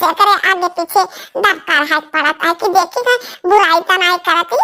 पूछे करे आगे पीछे डबकार हाथ पड़ता है कि देखी था बुराई तो नहीं करती।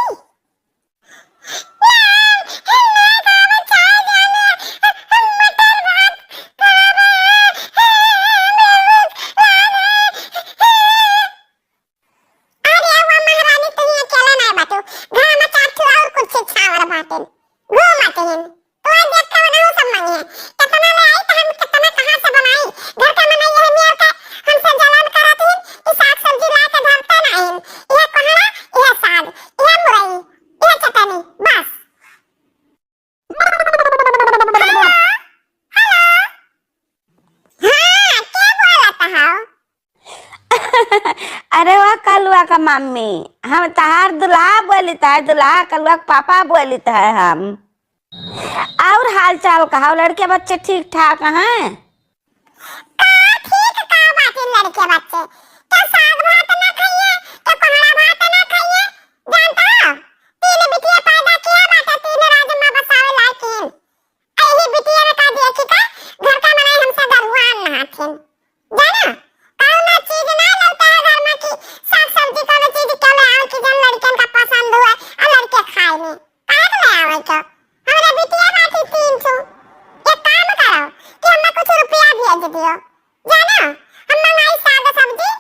अरे वाह कलुआ का मम्मी, हम तहार दुल्हा बोली था, दुल्हा कलुआ का पापा बोली था हम। और हाल चाल कहा, लड़के बच्चे ठीक ठाक हैं? ठीक का बात है, लड़के बच्चे क्या साग भात ना खाइए, क्या कोहड़ा भात ना खाइए, जानता हो तीन बिटिया पैदा किया बात है, तीन राजमा बसावे लायकिन ऐही बिटिया में का देखी का घर का मनाई हमसे दरुआन ना हाथिन जाना कौन चीज ना लगता है घर में की साग सब्जी कौन चीज क्या ले आओ कि जन लड़कन का पसंद हुआ और लड़के खाए नहीं काहे ले आओ क्या हमारे बिटिया बाकी 300 एक काम करो कि हमें कुछ रुपया भेज दियो जाना हम मंगाई साग सब्जी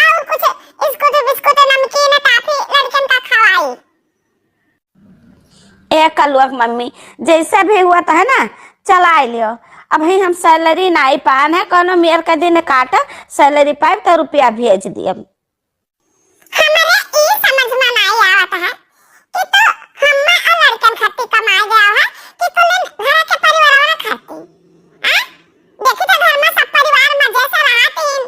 और कुछ बिस्कुट बिस्कुट नमकीन टॉफी लड़कन का खवाई। ए कलुआ की मम्मी जैसा भी हुआ था है ना चला लियो, अब ही हम सैलरी नहीं पान है कोनो मेयर का दिन काटा सैलरी पाए तो रुपया भेज दिया। हमारे ई समझ में नहीं आवत है कि तो हम लड़कन खाती कमाए गया है कि कुल घर के परिवार वाला खाती हां देखी तो घर में सब परिवार मजे से रहते हैं,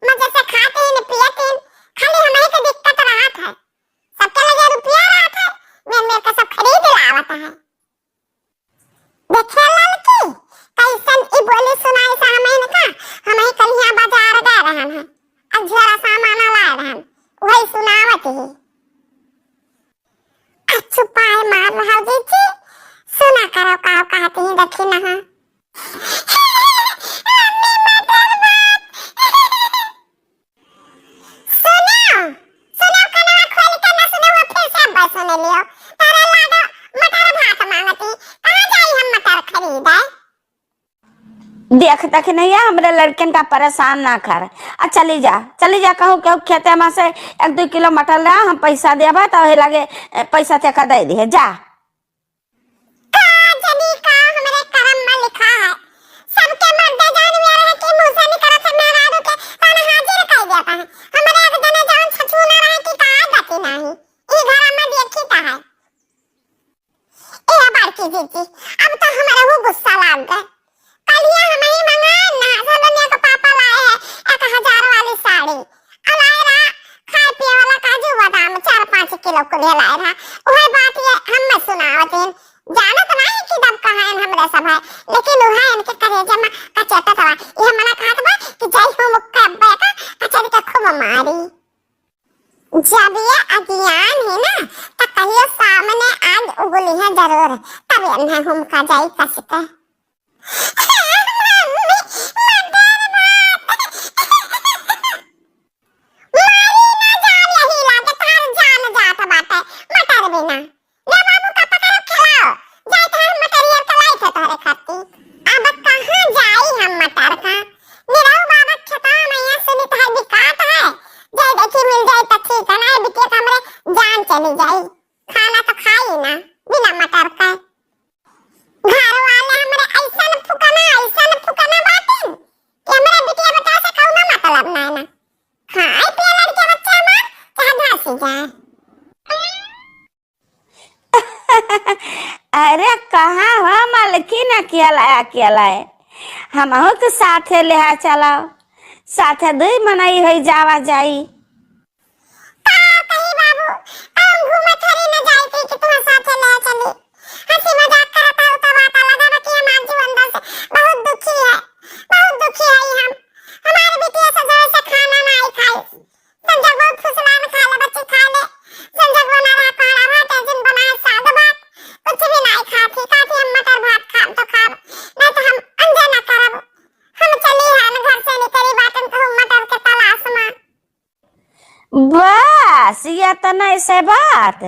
मजे से खाते हैं पीते हैं, खाली हमें को दिक्कत रहत है, सबके लगे रुपया रहत है, मेरे का सब खरीद लावत है। देखिए लड़की कैसन ई बोली सुनाई सा हमें का हमें कलिया बाजार गए रहन है अब जरा सामान लाए रहन वही सुनावत ही अच्छु पाए मार रहा जी सुना करो का कहती है देखी ना देख तक नहीं है हमारे लड़कन का परेशान ना कर। चली जा कहूँ क्यों खेते में से 1-2 किलो मटर ला हम पैसा देबा तो लगे पैसा ते का दे दिए जा अब तो हमारा वो गुस्सा लाग गया कलिया हमें ही मंगाए ना सोनिया का पापा लाए है 1000 वाली साड़ी अलायरा खाए पिए वाला काजू बादाम 4-5 किलो को ले लाए रहा वही बात ये हम सुनावत हैं जाना तो नहीं कि दब कहां हमरे सब है लेकिन वह इनके कलेजा में कचेता था ये मना कहत बा कि जय हो मुक्का अब्बा का कचरी का खूब मारी जब ये अज्ञान है ना तो कहियो सामने आग उगली है जरूर तब इन्हें हम का जाई कसके चली जाई खाना तो खाई ना बिना मटर का घर वाले हमारे ऐसा न फुकना बातें कि हमारे बिटिया बता से कौन मतलब ना ना खाए पिए लड़के बच्चे मां चाहे धासी जाए। अरे कहाँ हो मालकिन अकेला है हम हो तो साथे ले चलाओ साथे 2 मनाई है जावा जाई कहीं बाबू हम घूमे थरी न जाई कि तुम्हारे साथे ले चली हंसी मजाक करता हो तो बात लगा कि हमारे जीवन अंदर से बहुत दुखी है हम हमारे बिटिया से जो से खाना नहीं खाई संजय बहुत फुसलान खा ले बच्चे खा ले संजय बना रहा काला भात जिन बनाए साग भात कुछ भी नहीं खाती हम मटर भात खाम तो खाब नहीं तो हम अंजे न करब हम चली है घर से निकली बातन तो मटर के तलाश में तो नहीं से बात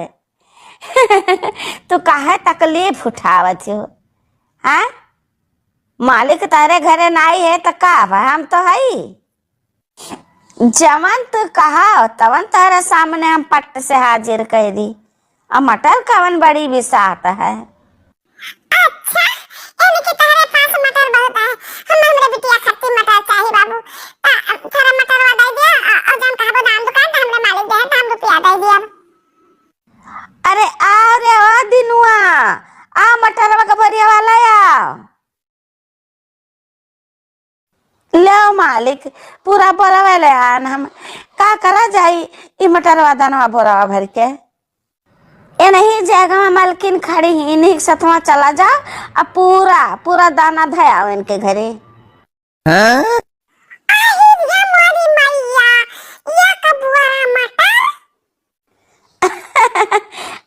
तू काहे तकलीफ उठावत हो? हाँ, मालिक तारे घरे नाई है तो का हम तो हई। जवन तू कहा तवन तारे सामने हम पट से हाजिर कर दी। और मटर कवन बड़ी बिसात है। अच्छा, यानी कि तुम्हारे पास मटर बहुत है। हम हमरे बिटिया खट्टी मटर चाहिए बाबू। थोड़ा मटर दे दिया और जन कहबो दाम दुकान त हमरे मालिक दे दाम रुपया दे दिया। अरे आ रे आ दिनुआ, आ मटर का भरिया वाला या लो मालिक पूरा बोरा वाले आन हम का करा जाई। ई मटरवा दानवा बोरा भर के ए नहीं जाएगा में मालकिन खड़ी ही इन्हीं सतवा चला जा। अब पूरा पूरा दाना धया इनके घरे। ये मोरी मैया, ये कबुआ मटर।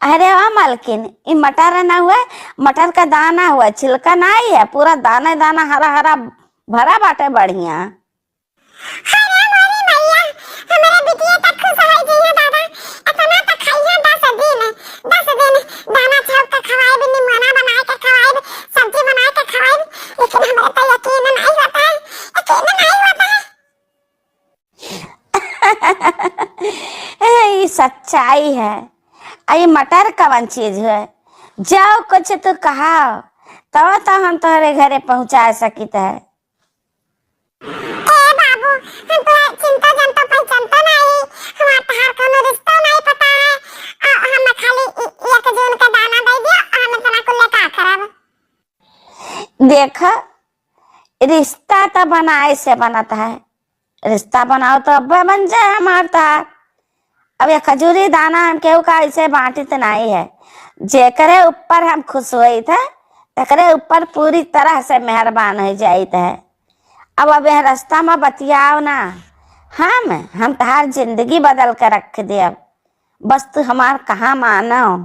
अरे वाह मालकिन, ई मटर ना हुआ, मटर का दाना हुआ, छिलका नहीं है। पूरा दाना दाना हरा हरा भरा बाटे बढ़िया। अरे मोरी मैया, हमारे बिटिया तक खुश है जी दादा। इतना तक खाइए 10 दिन दाना छौक के खवाए भी निमना बनाए के खवाए सब्जी बनाए के खवाए। लेकिन हमारे तो यकीन नहीं होता है, यकीन नहीं होता है। ये सच्चाई है। ये मटर कवन चीज है? जाओ कुछ तो कहा तब तो हम तुम्हारे घरे पहुंचा सकित है। ए बाबू, हम तो चिंता जनता पहचानता नहीं। हमारा तहार कोनो रिश्ता नहीं पता है। हम खाली एक जून का दाना दे दिया और हम तना को लेकर खराब। देखा, रिश्ता तो बनाए से बनता है। रिश्ता बनाओ तो अब बन जाए हमारा। अब ये खजूरी दाना हम केहू का ऐसे बांटी तो नहीं है। जेकरे ऊपर हम खुश हुई थे तकरे ऊपर पूरी तरह से मेहरबान हो जाइत है। अब यह रास्ता में बतियाओ ना, हम तहार जिंदगी बदल कर रख दे। अब बस तू हमार कहाँ मानो।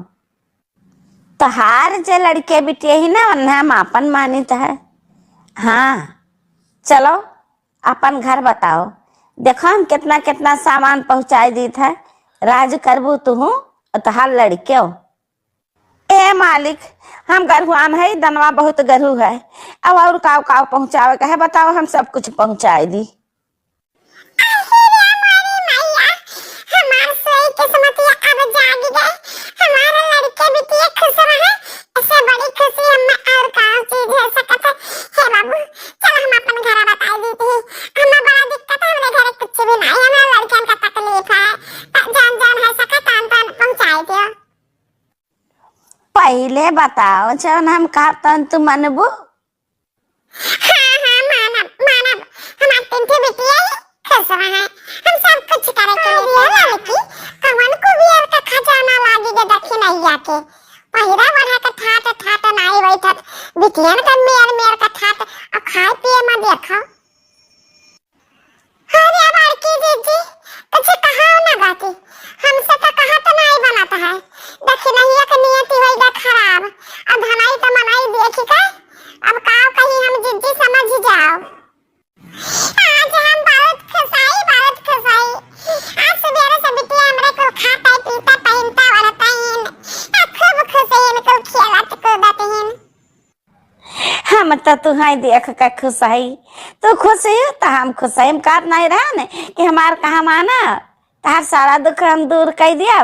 तहार जे लड़के बिटिया ही ना उन्हें हम अपन मानित है। हाँ चलो अपन घर बताओ। देखो हम कितना कितना सामान पहुंचाई दी था। राज करबू तू और तहार लड़के हो। ए मालिक, हम गरुआन है, दनवा बहुत गरु है। अब और काव काव पहुंचावे का है बताओ, हम सब कुछ पहुंचाई दी। पहले बताओ जब हम कहता तू मनबू। पहिरा बढ़ा के ठाट नाई बैठत बिटियन का मेर का ठाट और खाए पिए में देखो। अरे बार की जीजी कुछ कहा ना बाकी हमसे तो कहा तो नहीं बनाता है। देखी नहीं एक नियति होइगा खराब। अब धनाई तो मनाई देखी का। अब काव कहीं हम जीजी समझ ही जाओ। आज हम बहुत खुश आई। आज सवेरे से बिटिया हमरे को खाता पीता पहनता वरता इन खूब खुश है। इनको खेलत कूदत इन। हम तो तुम्हारी देख के खुश है। तू खुश है तो हम खुश है। हम कहत नहीं रहा ने कि हमार कहा माना तार सारा दुख हम दूर कर दिया।